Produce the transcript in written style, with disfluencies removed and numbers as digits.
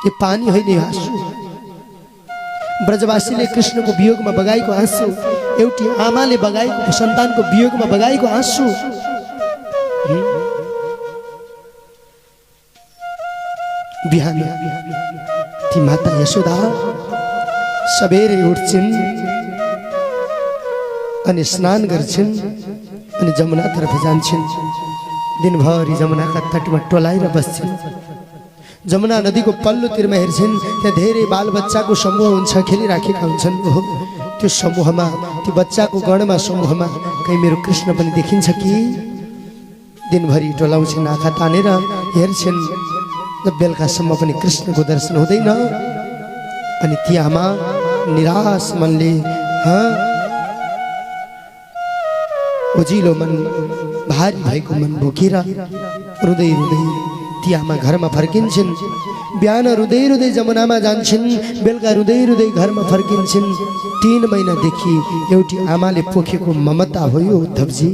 ये पानी होइन यो आँसु। ब्रजवासीले कृष्णको वियोगमा बगाएको आँसु, एउटी आमाले बगाएको सन्तानको वियोगमा बगाएको आँसु। बिहान ती माता यशोदा सबेरै उठ्छिन् अनि स्नान गर्छिन् अनि जमुनातर्फ जान्छन्। दिनभरि जमुनाका तटमा टोलाएर बस्छिन्। जमुना नदीको पल्लोतिरमा हेर्छिन्, त्यहाँ धेरै बालबच्चाको समूह हुन्छ, खेलिराखेका हुन्छन्। हो त्यो समूहमा, त्यो बच्चाको गणमा समूहमा कहीँ मेरो कृष्ण पनि देखिन्छ कि? दिनभरि टोलाउँछिन्, आँखा तानेर हेर्छिन्, बेलुकासम्म पनि कृष्णको दर्शन हुँदैन। अनि ती आमा निराश मनले ओजिलो मन, भारी भएको मन बोकेर रुँदै रुँदै ती आमा घरमा फर्किन्छन्। बिहान रुँदै रुँदै जमुनामा जान्छन्, बेलुका रुँदै रुँदै घरमा फर्किन्छन्। 3 महिनादेखि एउटी आमाले पोखेको ममता हो यो उद्धवजी।